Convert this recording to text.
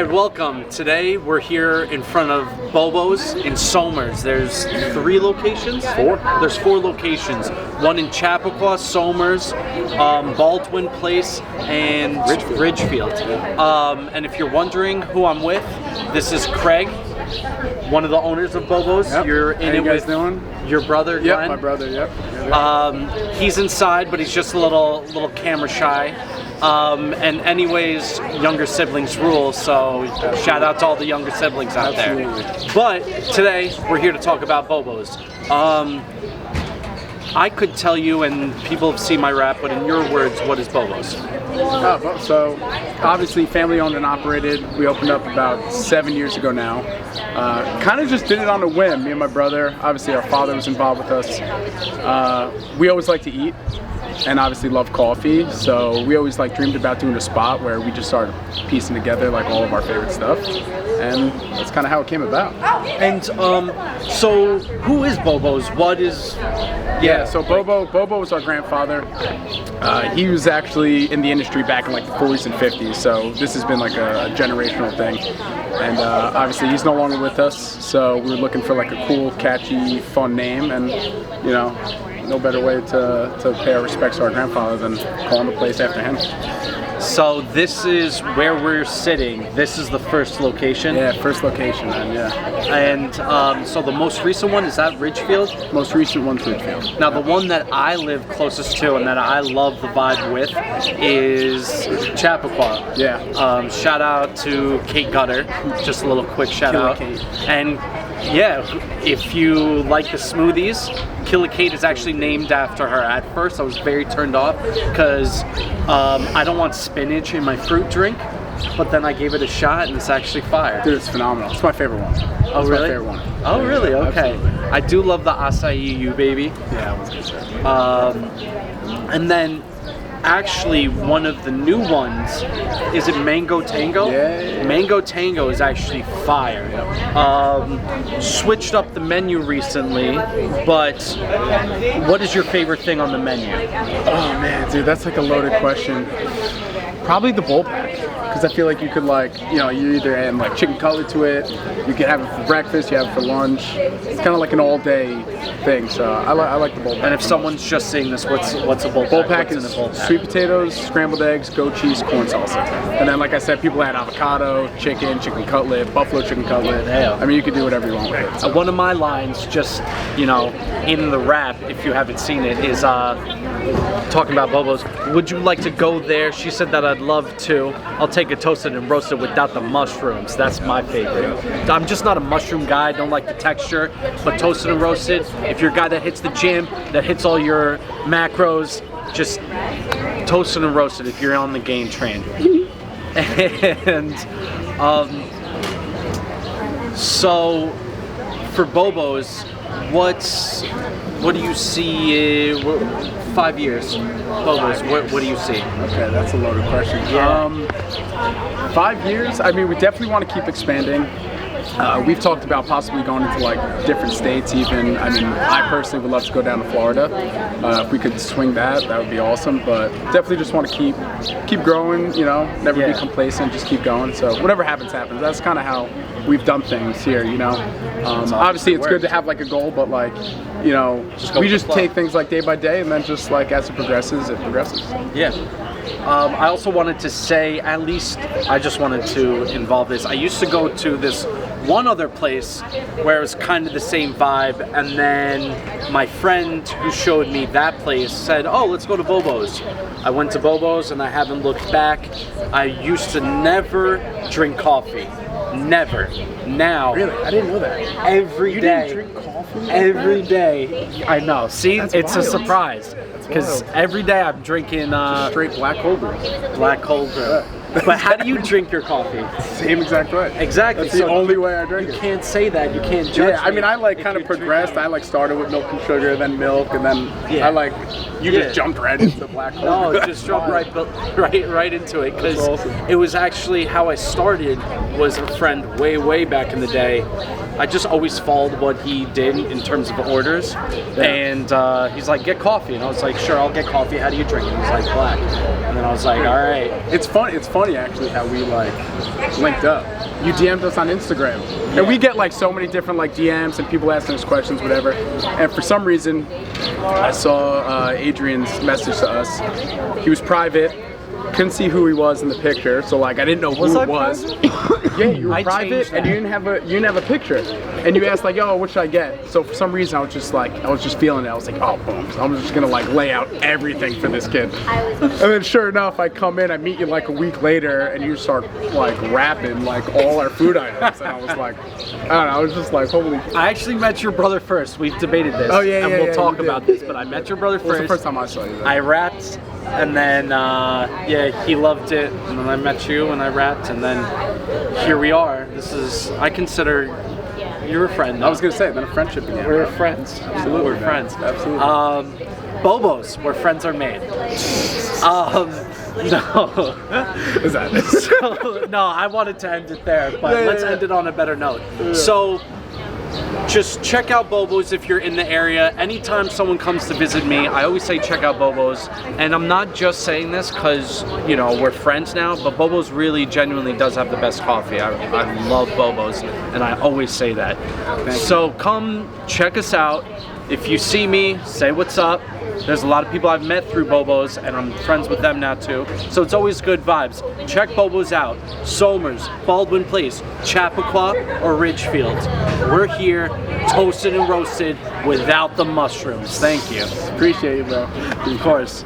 Alright, welcome. Today we're here in front of Bobo's in Somers. There's 3 locations? 4? There's 4 locations. One in Chappaqua, Somers, Baldwin Place, and Ridgefield. And if you're wondering who I'm with, this is Craig, one of the owners of Bobo's. Yep. You're in it with your brother, Glenn? Yep, my brother, yep. He's inside, but he's just a little camera shy. And anyways, younger siblings rule, so shout out to all the younger siblings out there. But today, we're here to talk about Bobo's. I could tell you, and people have seen my rap, but in your words, what is Bobo's? So, obviously family owned and operated. We opened up about 7 years ago now. Kind of just did it on a whim, me and my brother. Obviously our father was involved with us. We always like to eat, and obviously love coffee, so we always dreamed about doing a spot where we just started piecing together all of our favorite stuff, and that's kind of how it came about. And so who is Bobo's? What is... So Bobo was our grandfather. He was actually in the industry back in the 40s and 50s, so this has been a generational thing. And obviously he's no longer with us, so we were looking for a cool, catchy, fun name, and no better way to pay our respects to our grandfather than calling the place after him. So this is where we're sitting. This is the first location? Yeah, first location, man, yeah. And so the most recent one, is that Ridgefield? Most recent one's Ridgefield. Now the one that I live closest to and that I love the vibe with is Chappaqua. Yeah. Shout out to Kate Gutter, just a little quick shout out. Kate. And yeah, if you like the smoothies, Killer Kate is actually named after her. At first I was very turned off because I don't want spinach in my fruit drink, but then I gave it a shot and it's actually fire. Dude, it's phenomenal. It's my favorite one. Oh, really? My favorite one. Oh, really? Okay. Absolutely. I do love the acai you, baby. Yeah, it was good stuff. And then actually one of the new ones, is it Mango Tango? Yeah. Mango Tango is actually fire. Switched up the menu recently, but what is your favorite thing on the menu? Oh man, dude, that's a loaded question. Probably the bowl pack, because I feel like you could you either add chicken cutlet to it, you can have it for breakfast, you have it for lunch. It's kind of an all-day thing, so I like the bowl pack. And if someone's just seeing this, what's a bowl pack? Bowl pack What's is in a bowl pack? sweet potatoes, scrambled eggs, goat cheese, corn salsa. And then like I said, people add avocado, chicken cutlet, buffalo chicken cutlet. Yeah. I mean, you can do whatever you want with it. One of my lines, just in the rap, if you haven't seen it, is talking about Bobo's. Would you like to go there? She said that I'd love to. I'll take it toasted and roasted without the mushrooms. That's my favorite. I'm just not a mushroom guy. Don't like the texture, but toasted and roasted. If you're a guy that hits the gym, that hits all your macros, just toasted and roasted if you're on the gain train. And so for Bobo's, what do you see? 5 years, Bobo's. What do you see? Okay, that's a loaded question. Yeah. 5 years. I mean, we definitely want to keep expanding. We've talked about possibly going into different states even. I mean, I personally would love to go down to Florida. If we could swing that would be awesome. But definitely just want to keep growing, never be complacent, just keep going. So whatever happens, happens. That's kind of how we've done things here, Obviously it's good to have a goal, but we just take things day by day, and then just as it progresses, it progresses. Yeah. I also wanted to say, at least I just wanted to involve this. I used to go to this one other place where it was kind of the same vibe, and then my friend who showed me that place said, oh, let's go to Bobo's. I went to Bobo's and I haven't looked back. I used to never drink coffee. Never. Now. Really? I didn't know that. Every you day. Didn't drink coffee? Every day. I know. See, That's it's wild. a surprise. Because every day I'm drinking straight black cold brew. Black cold brew. But how do you drink your coffee? Same exact way. Exactly. That's the only way I drink You it. can't say that. You can't judge. Yeah, I mean, I if kind of you're progressed. drinking. I started with milk and sugar, then milk, and then you just jumped right into the black cold No, brew. just jump right into it, because awesome. It was actually how I started. Was a friend way back in the day. I just always followed what he did in terms of orders, and he's like, get coffee, and I was like, sure, I'll get coffee. How do you drink it? He's like, black, and then I was like, all right. It's funny funny actually how we like linked up. You DM'd us on Instagram, and we get like so many different like DMs and people asking us questions, whatever. And for some reason, I saw Adrian's message to us. He was private. Couldn't see who he was in the picture, so like I didn't know who it was. Yeah, you were private and you didn't have a picture. And you asked like, "Oh, what should I get?" So for some reason I was just feeling it. I was like, "Oh, boom. So I'm just gonna like lay out everything for this kid." And then sure enough, I come in, I meet you like a week later, and you start like rapping like all our food items, and I was like, I don't know, I was just like, holy. I actually met your brother first. We've debated this. Oh yeah, and yeah, we'll talk about this. But I met your brother It was first. the first time I saw you. Though. I rapped, and then yeah, he loved it, and then I met you and I rapped, and then here we are. This is, I consider you're a friend now. I was gonna say, then a friendship again. We're friends. Absolutely, we're friends. Absolutely. Bobos, where friends are made. No. Is that it? So, no, I wanted to end it there, but let's end it on a better note. So, just check out Bobo's if you're in the area. Anytime someone comes to visit me, I always say check out Bobo's. And I'm not just saying this because, you know, we're friends now, but Bobo's really genuinely does have the best coffee. I love Bobo's, and I always say that. So come check us out. If you see me, say what's up. There's a lot of people I've met through Bobo's, and I'm friends with them now too. So it's always good vibes. Check Bobo's out. Somers, Baldwin Place, Chappaqua, or Ridgefield. We're here, toasted and roasted, without the mushrooms. Thank you. Appreciate you, bro. Of course.